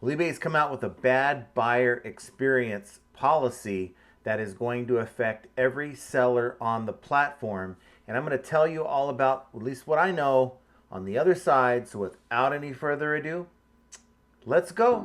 Well, eBay's come out with a bad buyer experience policy that is going to affect every seller on the platform. And I'm going to tell you all about at least what I know on the other side. So without any further ado, let's go.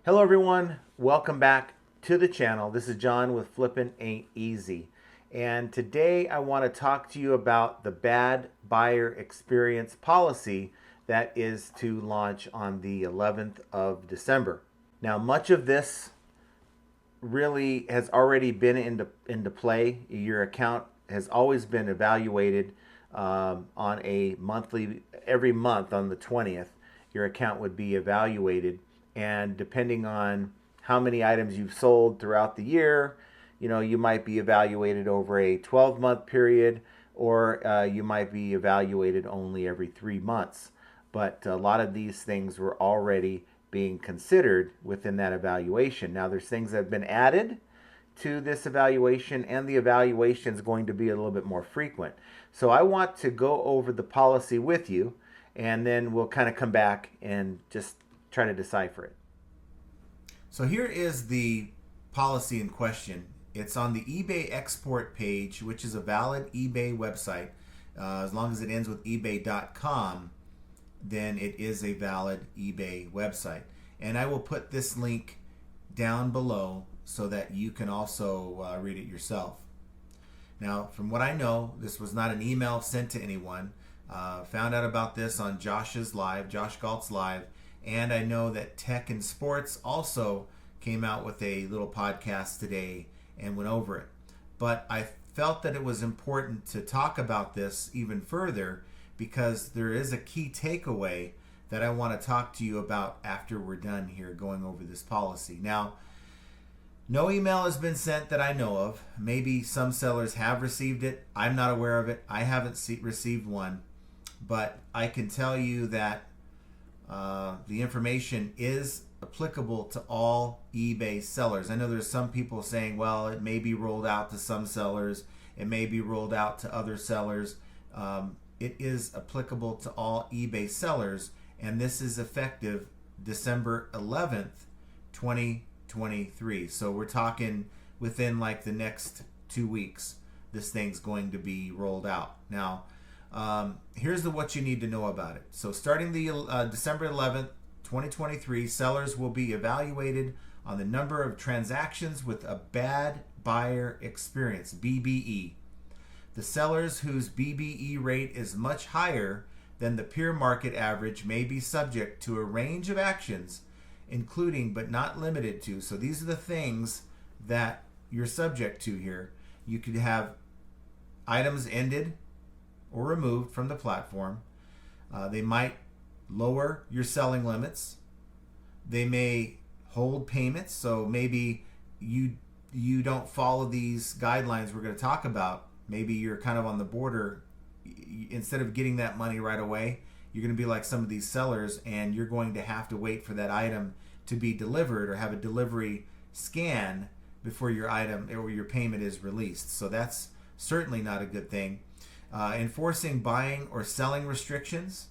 Hello everyone, welcome back to the channel. This is John with Flippin' Ain't Easy. And today I want to talk to you about the bad buyer experience policy that is to launch on the 11th of December. Now, much of this really has already been into play. Your account has always been evaluated on a monthly, every month on the 20th, your account would be evaluated. And depending on how many items you've sold throughout the year, you might be evaluated over a 12-month period, or you might be evaluated only every 3 months. But a lot of these things were already being considered within that evaluation. Now, there's things that have been added to this evaluation, and the evaluation is going to be a little bit more frequent. So I want to go over the policy with you, and then we'll kind of come back and just try to decipher it. So here is the policy in question. It's on the eBay export page, which is a valid eBay website. As long as it ends with ebay.com, then it is a valid eBay website. And I will put this link down below so that you can also read it yourself. Now, from what I know, this was not an email sent to anyone. Found out about this on Josh's live, Josh Galt's live. And I know that Tech and Sports also came out with a little podcast today and went over it. But I felt that it was important to talk about this even further because there is a key takeaway that I want to talk to you about after we're done here going over this policy. Now, no email has been sent that I know of. Maybe some sellers have received it. I'm not aware of it. I haven't received one. But I can tell you that the information is applicable to all eBay sellers. I know there's some people saying, well, it may be rolled out to some sellers. It may be rolled out to other sellers. It is applicable to all eBay sellers, and this is effective December 11th, 2023. So we're talking within like the next 2 weeks, this thing's going to be rolled out. Now, here's what you need to know about it. So starting the December 11th, 2023, sellers will be evaluated on the number of transactions with a bad buyer experience, BBE. The sellers whose BBE rate is much higher than the peer market average may be subject to a range of actions, including but not limited to. So these are the things that you're subject to here. You could have items ended or removed from the platform. They might lower your selling limits. They may hold payments. So maybe you don't follow these guidelines we're going to talk about. Maybe you're kind of on the border. Instead of getting that money right away, you're going to be like some of these sellers, and you're going to have to wait for that item to be delivered or have a delivery scan before your item or your payment is released. So that's certainly not a good thing. Enforcing buying or selling restrictions,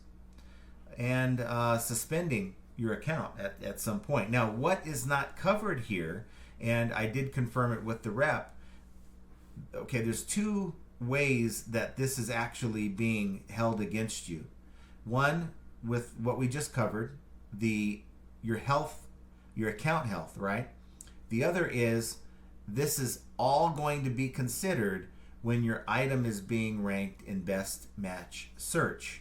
and suspending your account at some point. Now, what is not covered here, and I did confirm it with the rep, okay, there's two ways that this is actually being held against you. One, with what we just covered, your health, your account health, right? The other is this is all going to be considered when your item is being ranked in best match search.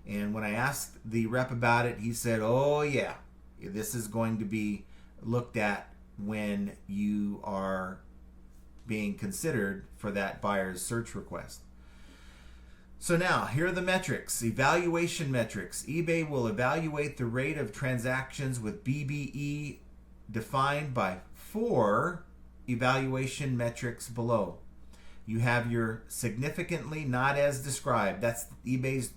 And when I asked the rep about it, he said, oh yeah, this is going to be looked at when you are being considered for that buyer's search request. So now, here are the metrics, evaluation metrics. eBay will evaluate the rate of transactions with BBE defined by 4 evaluation metrics below. You have your significantly not as described. That's eBay's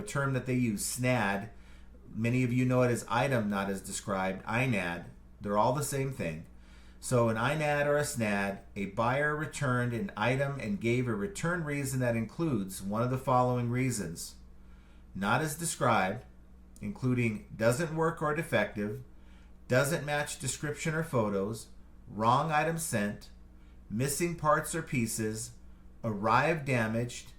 term that they use, SNAD. Many of you know it as item not as described, INAD. They're all the same thing. So an INAD or a SNAD, a buyer returned an item and gave a return reason that includes one of the following reasons: not as described, including doesn't work or defective, doesn't match description or photos, wrong item sent, missing parts or pieces, arrived damaged,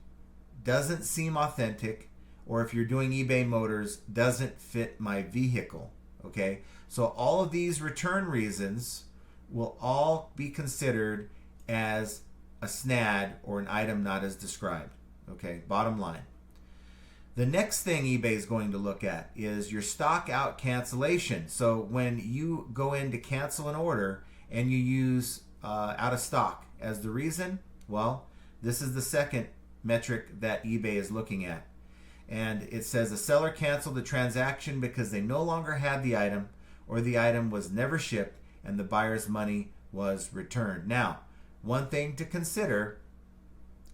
doesn't seem authentic, or if you're doing eBay Motors, doesn't fit my vehicle. Okay, so all of these return reasons will all be considered as a SNAD or an item not as described. Okay, bottom line. The next thing eBay is going to look at is your stock out cancellation. So when you go in to cancel an order and you use out of stock as the reason, well, this is the second metric that eBay is looking at. And it says a seller canceled the transaction because they no longer had the item or the item was never shipped and the buyer's money was returned. Now, one thing to consider,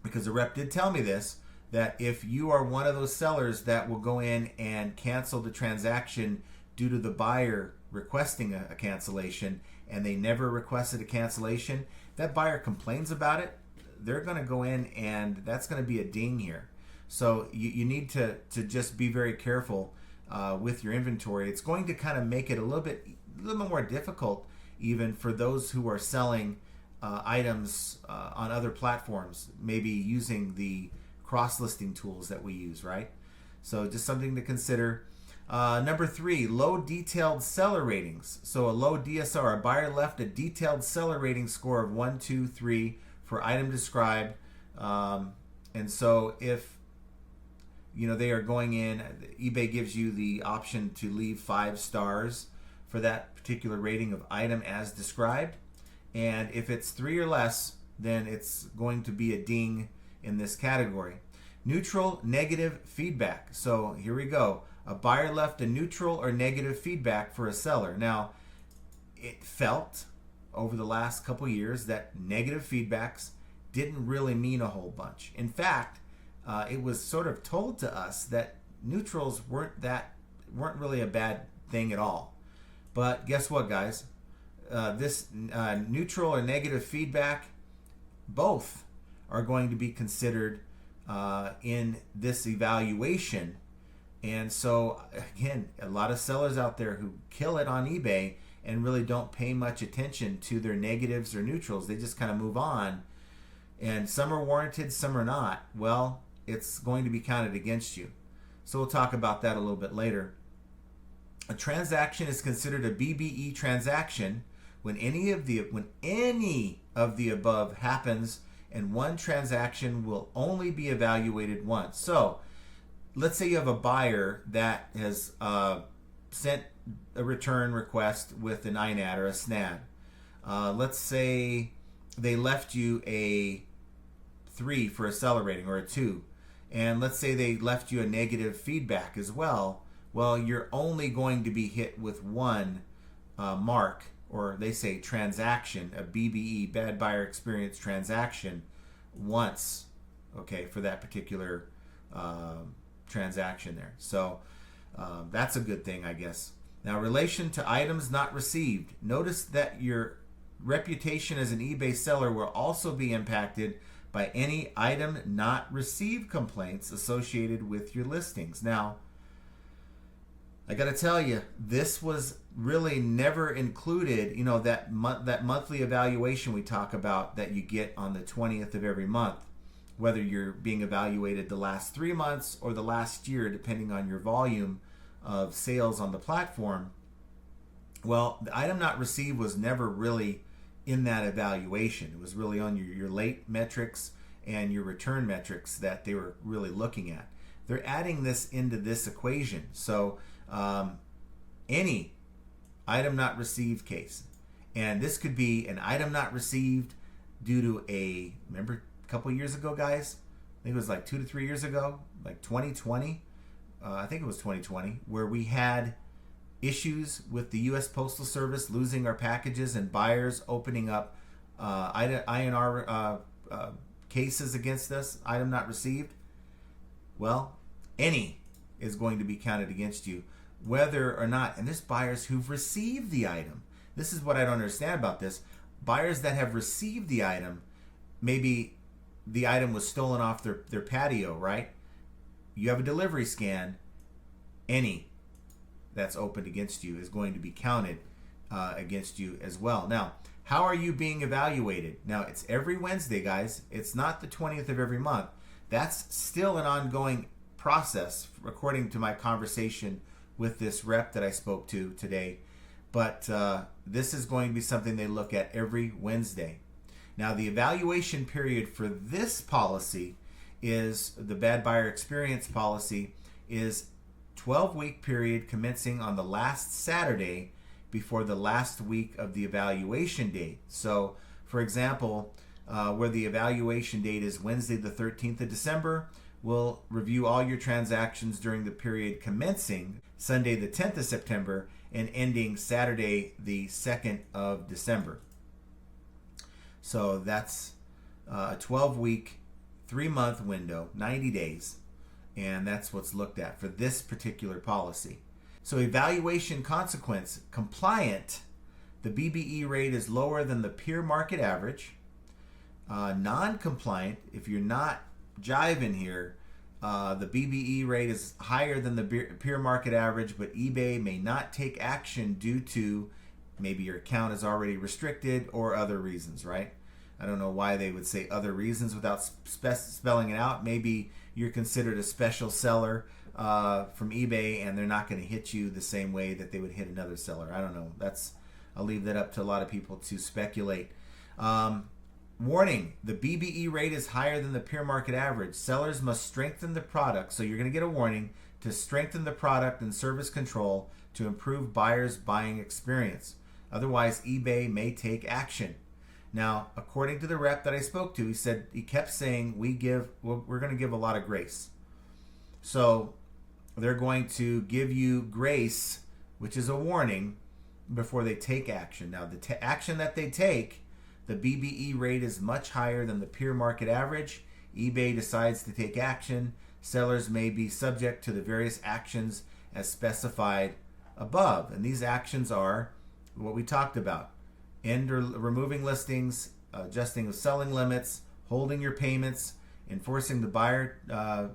because the rep did tell me this, that if you are one of those sellers that will go in and cancel the transaction due to the buyer requesting a cancellation and they never requested a cancellation, that buyer complains about it, they're going to go in and that's going to be a ding here. So you need to just be very careful with your inventory. It's going to kind of make it a little bit more difficult even for those who are selling items on other platforms, maybe using the cross-listing tools that we use, right? So just something to consider. Number 3, low detailed seller ratings. So a low DSR, a buyer left a detailed seller rating score of 1, 2, 3 for item described. And so if they are going in, eBay gives you the option to leave 5 stars for that particular rating of item as described. And if it's 3 or less, then it's going to be a ding in this category. Neutral, negative feedback. So here we go. A buyer left a neutral or negative feedback for a seller. Now, it felt over the last couple years that negative feedbacks didn't really mean a whole bunch. In fact, it was sort of told to us that neutrals weren't really a bad thing at all. But guess what, guys? This neutral or negative feedback, both are going to be considered in this evaluation. And so, again, a lot of sellers out there who kill it on eBay and really don't pay much attention to their negatives or neutrals. They just kind of move on. And some are warranted, some are not. Well, it's going to be counted against you. So we'll talk about that a little bit later. A transaction is considered a BBE transaction when any of the above happens, and one transaction will only be evaluated once. So let's say you have a buyer that has sent a return request with an INAD or a SNAD. Let's say they left you a 3 for a seller rating or a 2. And let's say they left you a negative feedback as well. Well, you're only going to be hit with one mark, or they say transaction, a BBE, bad buyer experience transaction, once, okay, for that particular transaction there. So that's a good thing, I guess. Now, relation to items not received. Notice that your reputation as an eBay seller will also be impacted by any item not received complaints associated with your listings. Now, I got to tell you, this was really never included, that monthly evaluation we talk about that you get on the 20th of every month, whether you're being evaluated the last 3 months or the last year, depending on your volume of sales on the platform. Well, the item not received was never really in that evaluation. It was really on your late metrics and your return metrics that they were really looking at. They're adding this into this equation. So any item not received case, and this could be an item not received due to remember a couple years ago, guys, I think it was like 2 to 3 years ago, like 2020, I think it was 2020, where we had issues with the U.S. Postal Service losing our packages and buyers opening up INR cases against us, item not received. Well, any is going to be counted against you, whether or not, and there's buyers who've received the item. This is what I don't understand about this. Buyers that have received the item, maybe the item was stolen off their patio, right? you have a delivery scan, any that's opened against you is going to be counted against you as well. Now, how are you being evaluated? Now, it's every Wednesday, guys. It's not the 20th of every month. That's still an ongoing process, according to my conversation with this rep that I spoke to today. But this is going to be something they look at every Wednesday. Now, the evaluation period for this policy is the bad buyer experience policy is 12-week period commencing on the last Saturday before the last week of the evaluation date. So, for example, where the evaluation date is Wednesday the 13th of December, we'll review all your transactions during the period commencing Sunday the 10th of September and ending Saturday the 2nd of December. So that's a 12-week, 3-month window, 90 days, and that's what's looked at for this particular policy. So evaluation consequence, compliant, the BBE rate is lower than the peer market average. Non-compliant, if you're not jiving here, the BBE rate is higher than the peer market average, but eBay may not take action due to maybe your account is already restricted or other reasons, right? I don't know why they would say other reasons without spelling it out. Maybe you're considered a special seller from eBay and they're not going to hit you the same way that they would hit another seller. I don't know. I'll leave that up to a lot of people to speculate. Warning, the BBE rate is higher than the peer market average. Sellers must strengthen the product. So you're going to get a warning to strengthen the product and service control to improve buyers' buying experience. Otherwise, eBay may take action. Now, according to the rep that I spoke to, he kept saying, we're going to give a lot of grace. So they're going to give you grace, which is a warning, before they take action. Now, the action that they take, the BBE rate is much higher than the peer market average. eBay decides to take action. Sellers may be subject to the various actions as specified above. And these actions are what we talked about. End or removing listings, adjusting of selling limits, holding your payments, enforcing the buyer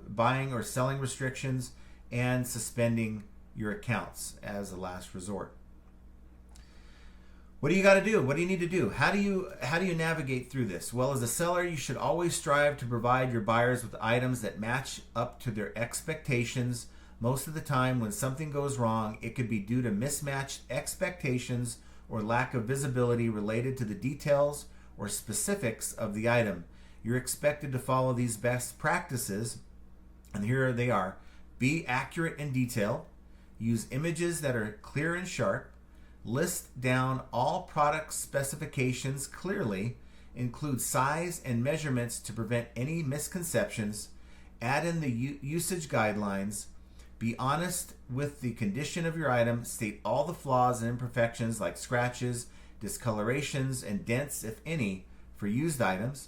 buying or selling restrictions, and suspending your accounts as a last resort. What do you got to do? What do you need to do? How do you navigate through this? Well, as a seller, you should always strive to provide your buyers with items that match up to their expectations. Most of the time, when something goes wrong, it could be due to mismatched expectations or lack of visibility related to the details or specifics of the item. You're expected to follow these best practices, and here they are. Be accurate in detail. Use images that are clear and sharp. List down all product specifications clearly. Include size and measurements to prevent any misconceptions. Add in the usage guidelines. Be honest with the condition of your item. State all the flaws and imperfections like scratches, discolorations, and dents, if any, for used items.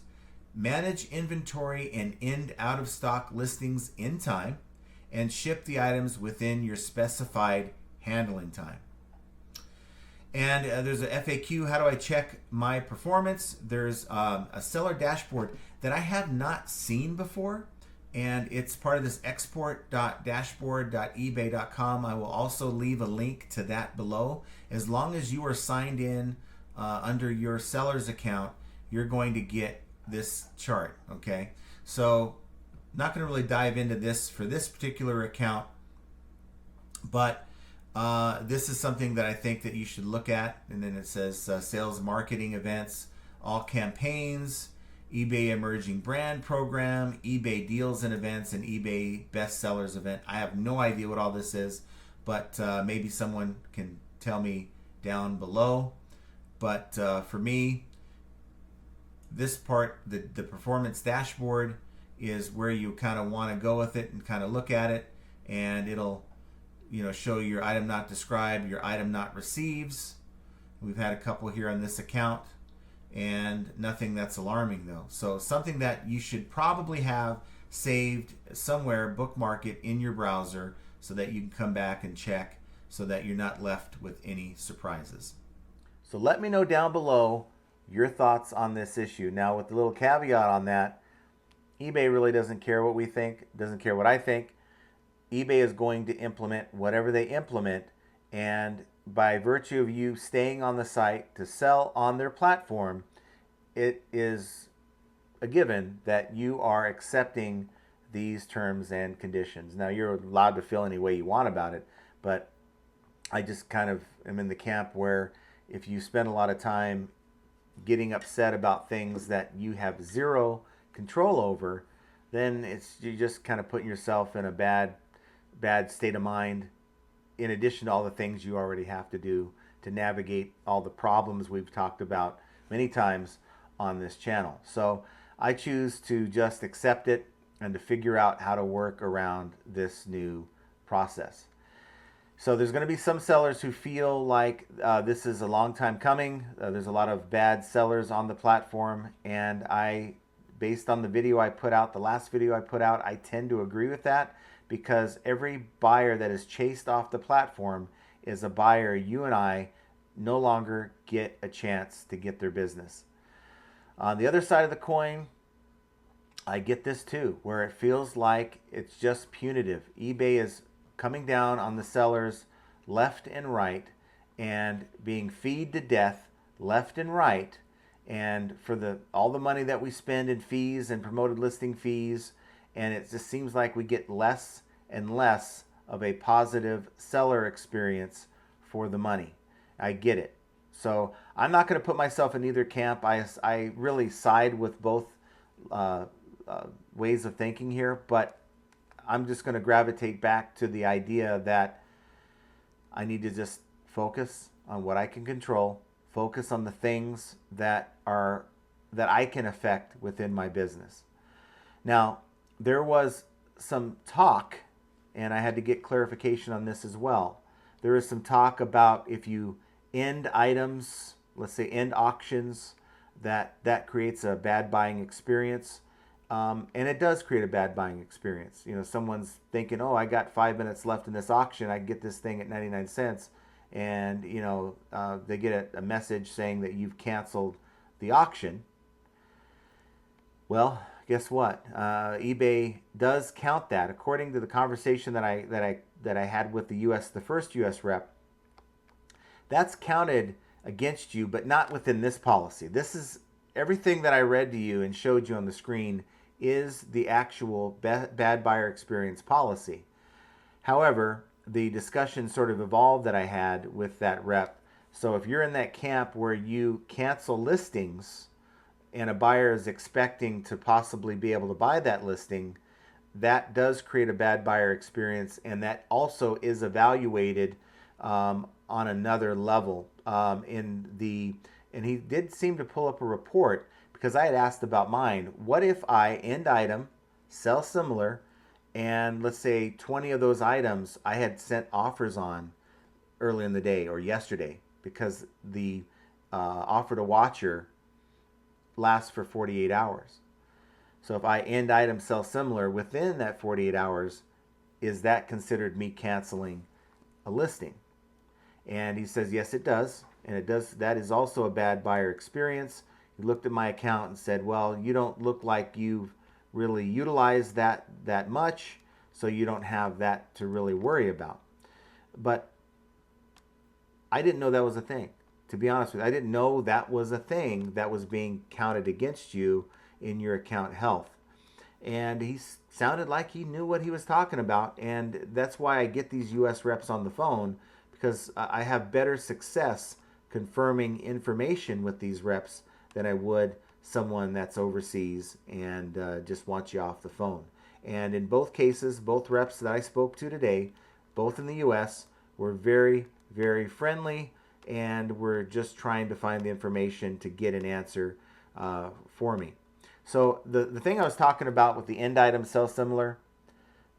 Manage inventory and end out-of-stock listings in time. And ship the items within your specified handling time. And there's a FAQ, how do I check my performance? There's a seller dashboard that I have not seen before, and it's part of this export.dashboard.ebay.com. I will also leave a link to that below. As long as you are signed in under your seller's account, you're going to get this chart, okay? So not going to really dive into this for this particular account, but this is something that I think that you should look at. And then it says sales marketing events, all campaigns, eBay emerging brand program, eBay deals and events, and eBay bestsellers event. I have no idea what all this is, but maybe someone can tell me down below. But for me, this part, the performance dashboard, is where you kind of want to go with it and kind of look at it, and it'll show your item not described, your item not receives. We've had a couple here on this account, and nothing that's alarming though. So something that you should probably have saved somewhere, bookmark it in your browser so that you can come back and check so that you're not left with any surprises. So let me know down below your thoughts on this issue. Now, with the little caveat on that, eBay really doesn't care what we think, doesn't care what I think. eBay is going to implement whatever they implement, and by virtue of you staying on the site to sell on their platform, it is a given that you are accepting these terms and conditions. Now, you're allowed to feel any way you want about it, but I just kind of am in the camp where if you spend a lot of time getting upset about things that you have zero control over, then you're just kind of putting yourself in a bad state of mind, in addition to all the things you already have to do to navigate all the problems we've talked about many times on this channel. So I choose to just accept it and to figure out how to work around this new process. So there's going to be some sellers who feel like this is a long time coming. There's a lot of bad sellers on the platform, and based on the video I put out, the last video I put out, I tend to agree with that, because every buyer that is chased off the platform is a buyer you and I no longer get a chance to get their business. On the other side of the coin, I get this too, where it feels like it's just punitive. eBay is coming down on the sellers left and right and being feed to death left and right. And for all the money that we spend in fees and promoted listing fees, and it just seems like we get less and less of a positive seller experience for the money. I get it. So I'm not going to put myself in either camp. I really side with both ways of thinking here, but I'm just going to gravitate back to the idea that I need to just focus on what I can control, focus on the things that I can affect within my business. Now, there was some talk, and I had to get clarification on this as well. There is some talk about if you end items, let's say end auctions, that creates a bad buying experience. And it does create a bad buying experience. You know, someone's thinking, oh, I got 5 minutes left in this auction. I can get this thing at 99 cents. And, you know, they get a message saying that you've canceled the auction. Well, guess what? eBay does count that. According to the conversation that I had with the first U.S. rep, that's counted against you, but not within this policy. This is everything that I read to you and showed you on the screen is the actual bad buyer experience policy. However, the discussion sort of evolved that I had with that rep. So if you're in that camp where you cancel listings and a buyer is expecting to possibly be able to buy that listing, that does create a bad buyer experience, and that also is evaluated on another level. And he did seem to pull up a report, because I had asked about mine. What if I end item, sell similar, and let's say 20 of those items I had sent offers on early in the day or yesterday, because the offer to watcher lasts for 48 hours. So if I end item, sell similar within that 48 hours, is that considered me canceling a listing? And he says, yes, it does. And it does. That is also a bad buyer experience. He looked at my account and said, well, you don't look like you've really utilized that much, so you don't have that to really worry about. But I didn't know that was a thing. To be honest with you, I didn't know that was a thing that was being counted against you in your account health. And he sounded like he knew what he was talking about. And that's why I get these U.S. reps on the phone, because I have better success confirming information with these reps than I would someone that's overseas and just wants you off the phone. And in both cases, both reps that I spoke to today, both in the U.S., were very, very friendly, and were just trying to find the information to get an answer for me. So the thing I was talking about with the end item sell similar,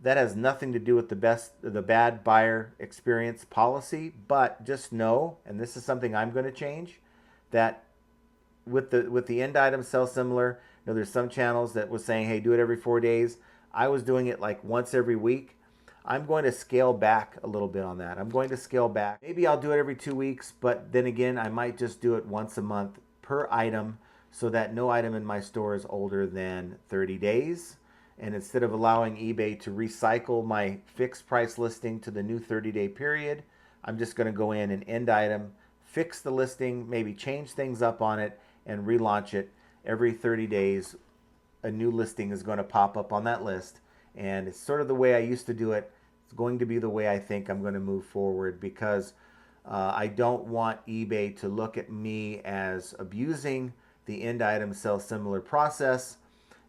that has nothing to do with the bad buyer experience policy. But just know, and this is something I'm going to change, that with the end item sell similar, you know, there's some channels that was saying, hey, do it every 4 days. I was doing it like once every week. I'm going to scale back a little bit on that. I'm going to scale back. Maybe I'll do it every 2 weeks, but then again, I might just do it once a month per item, so that no item in my store is older than 30 days. And instead of allowing eBay to recycle my fixed price listing to the new 30-day period, I'm just going to go in and end item, fix the listing, maybe change things up on it, and relaunch it. Every 30 days, a new listing is going to pop up on that list. And it's sort of the way I used to do it. It's going to be the way I think I'm going to move forward, because I don't want eBay to look at me as abusing the end item sell similar process.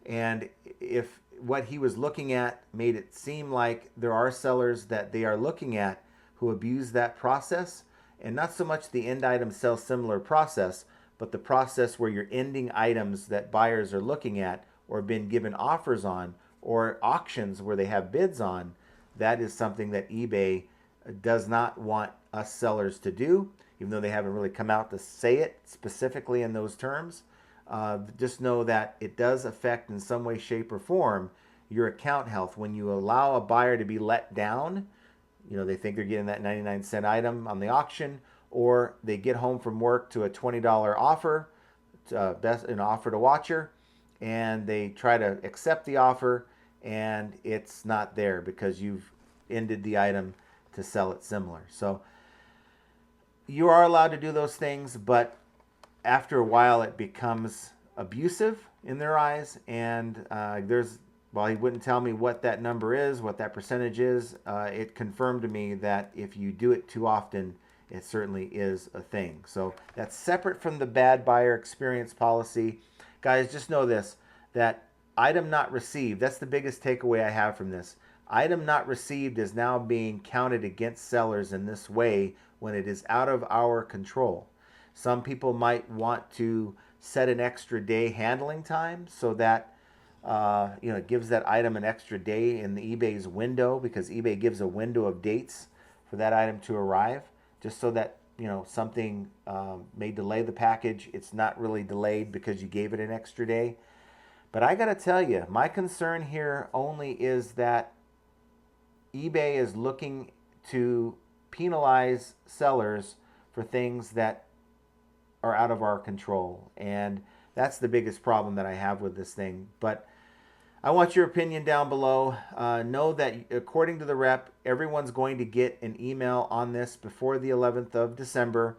And if what he was looking at made it seem like there are sellers that they are looking at who abuse that process, and not so much the end item sell similar process, but the process where you're ending items that buyers are looking at or been given offers on, or auctions where they have bids on, that is something that eBay does not want us sellers to do, even though they haven't really come out to say it specifically in those terms. Just know that it does affect in some way, shape, or form your account health. When you allow a buyer to be let down, they think they're getting that 99-cent item on the auction, or they get home from work to a $20 offer, an offer to watcher, and they try to accept the offer, and it's not there because you've ended the item to sell it similar. So you are allowed to do those things, but after a while it becomes abusive in their eyes. And while he wouldn't tell me what that number is, what that percentage is, it confirmed to me that if you do it too often, it certainly is a thing. So that's separate from the bad buyer experience policy. Guys, just know this, that item not received, that's the biggest takeaway I have from this. Item not received is now being counted against sellers in this way when it is out of our control. Some people might want to set an extra day handling time so that it gives that item an extra day in the eBay's window, because eBay gives a window of dates for that item to arrive, just so that something may delay the package. It's not really delayed because you gave it an extra day. But I gotta tell you, my concern here only is that eBay is looking to penalize sellers for things that are out of our control. And that's the biggest problem that I have with this thing. But I want your opinion down below. Know that according to the rep, everyone's going to get an email on this before the 11th of December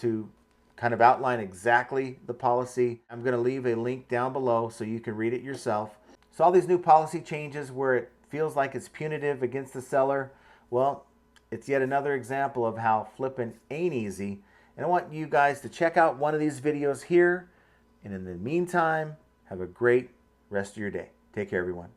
to kind of outline exactly the policy. I'm going to leave a link down below so you can read it yourself. So all these new policy changes where it feels like it's punitive against the seller, well, it's yet another example of how flipping ain't easy. And I want you guys to check out one of these videos here. And in the meantime, have a great rest of your day. Take care, everyone.